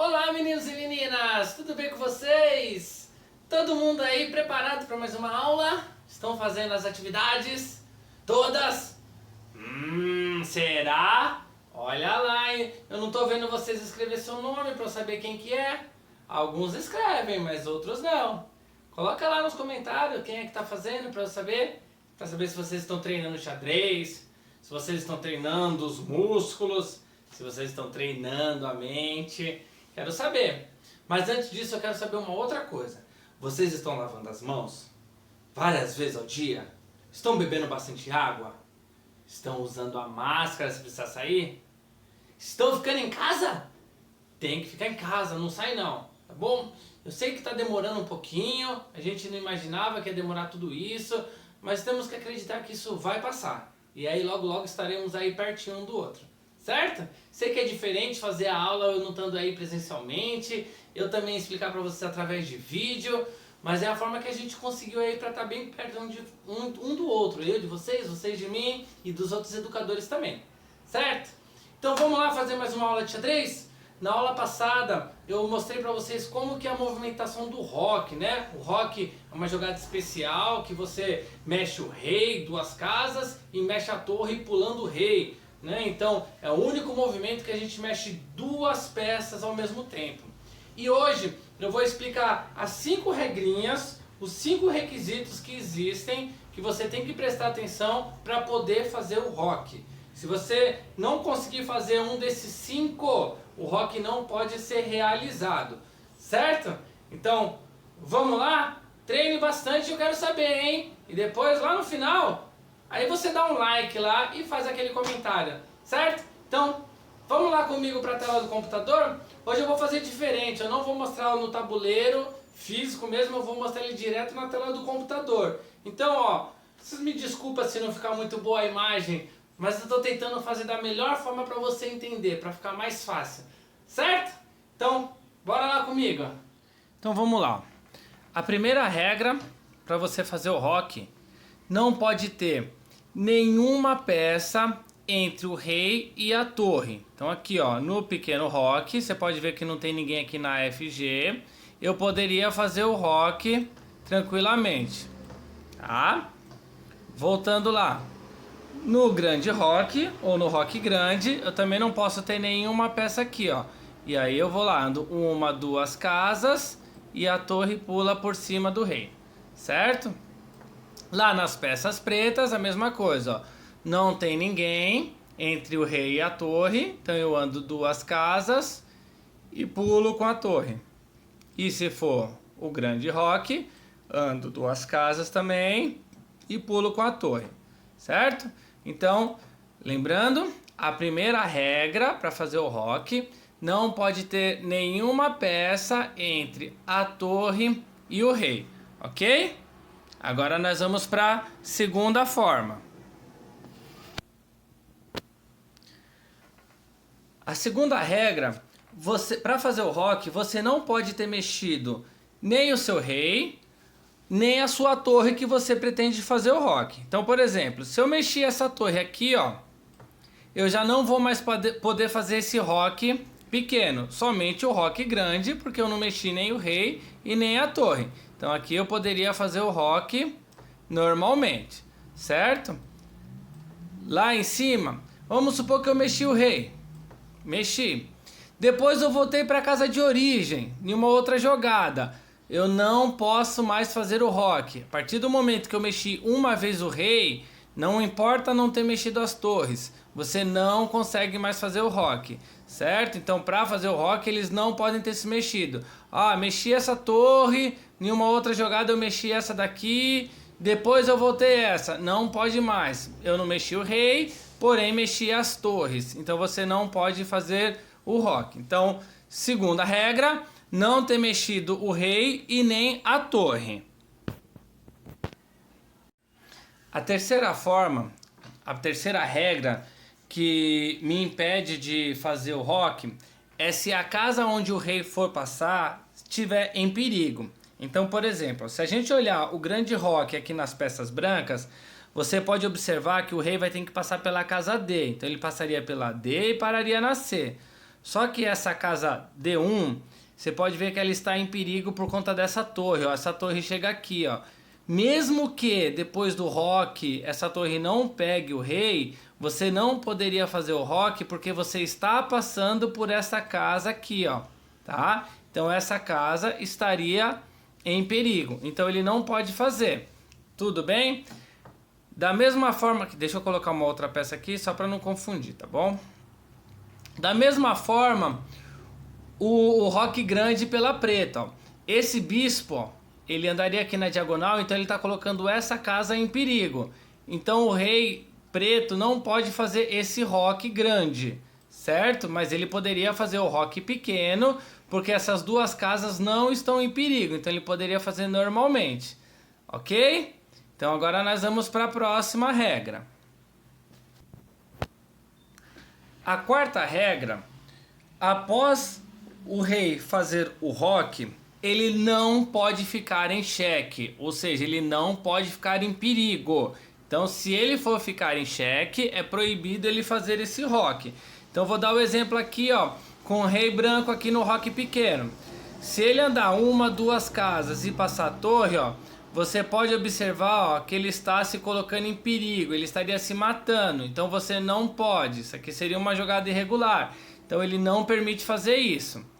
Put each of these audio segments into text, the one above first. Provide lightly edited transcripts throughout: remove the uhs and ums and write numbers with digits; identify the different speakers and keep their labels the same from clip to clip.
Speaker 1: Olá, meninos e meninas! Tudo bem com vocês? Todo mundo aí preparado para mais uma aula? Estão fazendo as atividades? Todas? Será? Olha lá, hein? Eu não tô vendo vocês escrever seu nome para eu saber quem que é. Alguns escrevem, mas outros não. Coloca lá nos comentários quem é que tá fazendo para eu saber. Para saber se vocês estão treinando xadrez, se vocês estão treinando os músculos, se vocês estão treinando a mente. Quero saber. Mas antes disso eu quero saber uma outra coisa. Vocês estão lavando as mãos várias vezes ao dia? Estão bebendo bastante água? Estão usando a máscara se precisar sair? Estão ficando em casa? Tem que ficar em casa, não sai não, tá bom? Eu sei que está demorando um pouquinho, a gente não imaginava que ia demorar tudo isso, mas temos que acreditar que isso vai passar. E aí logo logo estaremos aí pertinho um do outro. Certo? Sei que é diferente fazer a aula eu não estando aí presencialmente, eu também explicar para vocês através de vídeo, mas é a forma que a gente conseguiu aí para estar bem perto um do outro, eu de vocês, vocês de mim e dos outros educadores também, certo? Então vamos lá fazer mais uma aula de xadrez? Na aula passada eu mostrei para vocês como que é a movimentação do roque, né? O roque é uma jogada especial que você mexe o rei, duas casas e mexe a torre pulando o rei. Né? Então é o único movimento que a gente mexe duas peças ao mesmo tempo. E hoje eu vou explicar as 5 regrinhas, os 5 requisitos que existem, que você tem que prestar atenção para poder fazer o roque. Se você não conseguir fazer um desses 5, o roque não pode ser realizado, certo? Então vamos lá, treine bastante, eu quero saber, hein? E depois lá no final aí você dá um like lá e faz aquele comentário, certo? Então, vamos lá comigo para a tela do computador? Hoje eu vou fazer diferente, eu não vou mostrar no tabuleiro físico mesmo, eu vou mostrar ele direto na tela do computador. Então, ó, vocês me desculpem se não ficar muito boa a imagem, mas eu estou tentando fazer da melhor forma para você entender, para ficar mais fácil, certo? Então, bora lá comigo. Então, vamos lá. A primeira regra para você fazer o roque, não pode ter nenhuma peça entre o rei e a torre. Então aqui ó, no pequeno roque, você pode ver que não tem ninguém aqui na FG. Eu poderia fazer o roque tranquilamente, tá? Voltando lá, no grande roque ou no roque grande, eu também não posso ter nenhuma peça aqui ó. E aí eu vou lá, ando uma, duas casas e a torre pula por cima do rei, certo? Lá nas peças pretas, a mesma coisa, ó. Não tem ninguém entre o rei e a torre, então eu ando duas casas e pulo com a torre. E se for o grande roque, ando duas casas também e pulo com a torre, certo? Então, lembrando, a primeira regra para fazer o roque, não pode ter nenhuma peça entre a torre e o rei, ok? Agora nós vamos para a segunda forma. A segunda regra, para fazer o roque, você não pode ter mexido nem o seu rei, nem a sua torre que você pretende fazer o roque. Então, por exemplo, se eu mexer essa torre aqui, ó, eu já não vou mais poder fazer esse roque pequeno, somente o roque grande, porque eu não mexi nem o rei e nem a torre. Então aqui eu poderia fazer o roque normalmente, certo? Lá em cima, vamos supor que eu mexi o rei. Mexi. Depois eu voltei para a casa de origem, em uma outra jogada. Eu não posso mais fazer o roque. A partir do momento que eu mexi uma vez o rei, não importa não ter mexido as torres, você não consegue mais fazer o roque, certo? Então para fazer o roque eles não podem ter se mexido. Ah, mexi essa torre, em uma outra jogada eu mexi essa daqui, depois eu voltei essa. Não pode mais. Eu não mexi o rei, porém mexi as torres. Então você não pode fazer o roque. Então, segunda regra, não ter mexido o rei e nem a torre. A terceira forma, a terceira regra que me impede de fazer o roque é se a casa onde o rei for passar estiver em perigo. Então, por exemplo, se a gente olhar o grande roque aqui nas peças brancas, você pode observar que o rei vai ter que passar pela casa D. Então ele passaria pela D e pararia na C. Só que essa casa D1, você pode ver que ela está em perigo por conta dessa torre, ó. Essa torre chega aqui, ó. Mesmo que depois do roque essa torre não pegue o rei, você não poderia fazer o roque porque você está passando por essa casa aqui, ó, tá? Então essa casa estaria em perigo, então ele não pode fazer. Tudo bem? Da mesma forma que... Deixa eu colocar uma outra peça aqui só para não confundir, tá bom? Da mesma forma, o roque grande pela preta, ó. Esse bispo, ó, ele andaria aqui na diagonal, então ele está colocando essa casa em perigo. Então o rei preto não pode fazer esse roque grande, certo? Mas ele poderia fazer o roque pequeno, porque essas duas casas não estão em perigo. Então ele poderia fazer normalmente, ok? Então agora nós vamos para a próxima regra. A quarta regra, após o rei fazer o roque, ele não pode ficar em xeque, ou seja, ele não pode ficar em perigo. Então, se ele for ficar em xeque, é proibido ele fazer esse roque. Então, vou dar o exemplo aqui, ó, com o rei branco aqui no roque pequeno. Se ele andar uma, duas casas e passar a torre, ó, você pode observar, ó, que ele está se colocando em perigo, ele estaria se matando. Então, você não pode. Isso aqui seria uma jogada irregular. Então, ele não permite fazer isso.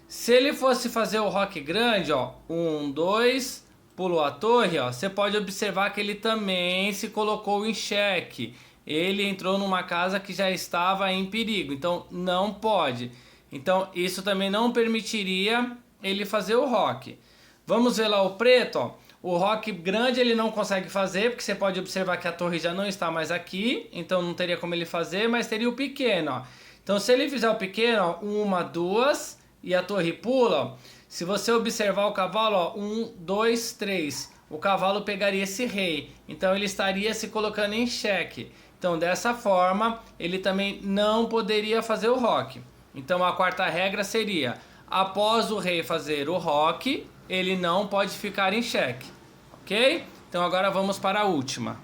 Speaker 1: Se ele fosse fazer o roque grande, ó, 1, 2, pulou a torre, ó, você pode observar que ele também se colocou em xeque. Ele entrou numa casa que já estava em perigo, então não pode. Então isso também não permitiria ele fazer o roque. Vamos ver lá o preto, ó. O roque grande ele não consegue fazer, porque você pode observar que a torre já não está mais aqui, então não teria como ele fazer, mas teria o pequeno, ó. Então se ele fizer o pequeno, ó, 1, 2... e a torre pula, ó. Se você observar o cavalo, ó, 1, 2, 3, o cavalo pegaria esse rei, então ele estaria se colocando em xeque. Então dessa forma ele também não poderia fazer o roque. Então a quarta regra seria, após o rei fazer o roque, ele não pode ficar em xeque, ok? Então agora vamos para a última.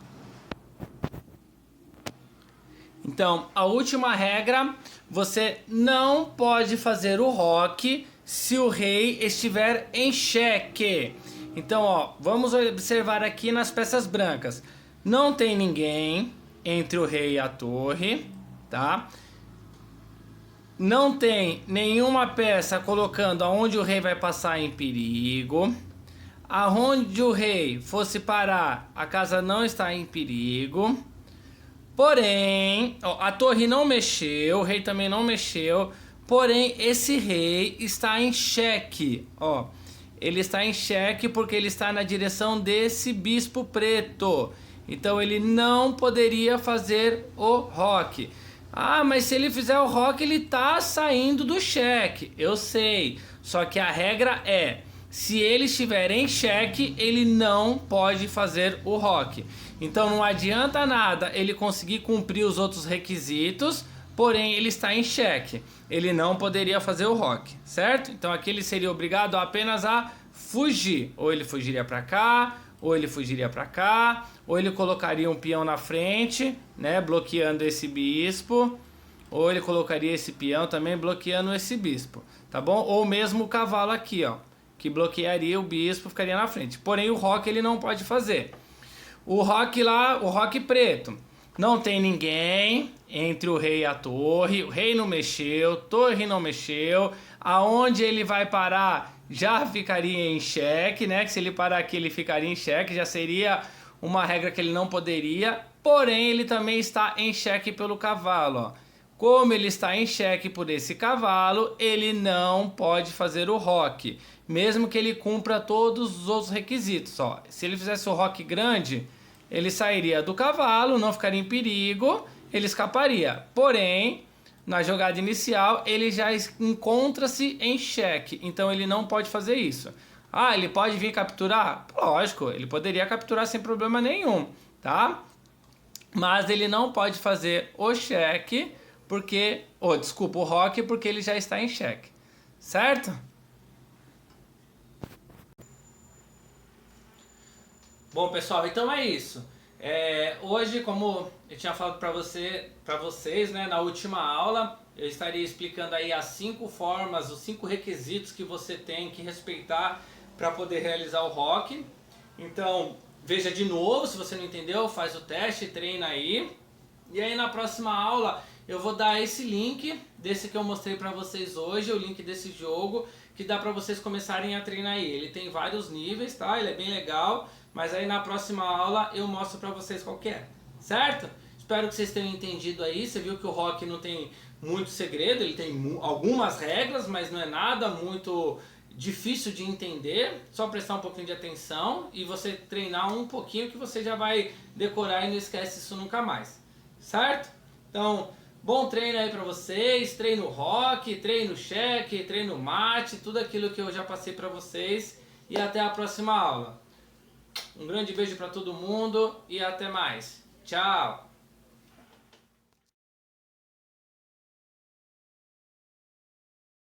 Speaker 1: Então, a última regra, você não pode fazer o roque se o rei estiver em xeque. Então, ó, vamos observar aqui nas peças brancas. Não tem ninguém entre o rei e a torre, tá? Não tem nenhuma peça colocando aonde o rei vai passar em perigo. Aonde o rei fosse parar, a casa não está em perigo. Porém, ó, a torre não mexeu, o rei também não mexeu, porém esse rei está em xeque, ó. Ele está em xeque porque ele está na direção desse bispo preto. Então ele não poderia fazer o roque. Ah, mas se ele fizer o roque, ele está saindo do xeque. Eu sei, só que a regra é, se ele estiver em xeque, ele não pode fazer o roque. Então não adianta nada ele conseguir cumprir os outros requisitos, porém ele está em xeque. Ele não poderia fazer o roque, certo? Então aqui ele seria obrigado apenas a fugir. Ou ele fugiria para cá, ou ele fugiria para cá, ou ele colocaria um peão na frente, né, bloqueando esse bispo, ou ele colocaria esse peão também bloqueando esse bispo, tá bom? Ou mesmo o cavalo aqui, ó, que bloquearia o bispo, ficaria na frente. Porém o roque ele não pode fazer. O roque lá, o roque preto, não tem ninguém entre o rei e a torre, o rei não mexeu, torre não mexeu, aonde ele vai parar já ficaria em xeque, né? Que se ele parar aqui ele ficaria em xeque, já seria uma regra que ele não poderia, porém ele também está em xeque pelo cavalo, ó. Como ele está em xeque por esse cavalo, ele não pode fazer o roque, mesmo que ele cumpra todos os outros requisitos, ó. Se ele fizesse o roque grande, ele sairia do cavalo, não ficaria em perigo, ele escaparia. Porém, na jogada inicial, ele já encontra-se em xeque, então ele não pode fazer isso. Ah, ele pode vir capturar? Lógico, ele poderia capturar sem problema nenhum, tá? Mas ele não pode fazer o xeque, porque... desculpa, o roque, porque ele já está em xeque, certo? Bom, pessoal, então é isso. Hoje, como eu tinha falado para vocês, né, na última aula, eu estaria explicando aí as 5 formas, os 5 requisitos que você tem que respeitar para poder realizar o rock. Então, veja de novo, se você não entendeu, faz o teste, treina aí. E aí na próxima aula eu vou dar esse link, desse que eu mostrei para vocês hoje, o link desse jogo, que dá para vocês começarem a treinar aí. Ele tem vários níveis, tá? Ele é bem legal, mas aí na próxima aula eu mostro para vocês qual que é, certo? Espero que vocês tenham entendido aí. Você viu que o rock não tem muito segredo, ele tem algumas regras, mas não é nada muito difícil de entender, só prestar um pouquinho de atenção e você treinar um pouquinho que você já vai decorar e não esquece isso nunca mais, certo? Então, bom treino aí pra vocês, treino rock, treino cheque, treino mate, tudo aquilo que eu já passei pra vocês e até a próxima aula. Um grande beijo pra todo mundo e até mais. Tchau!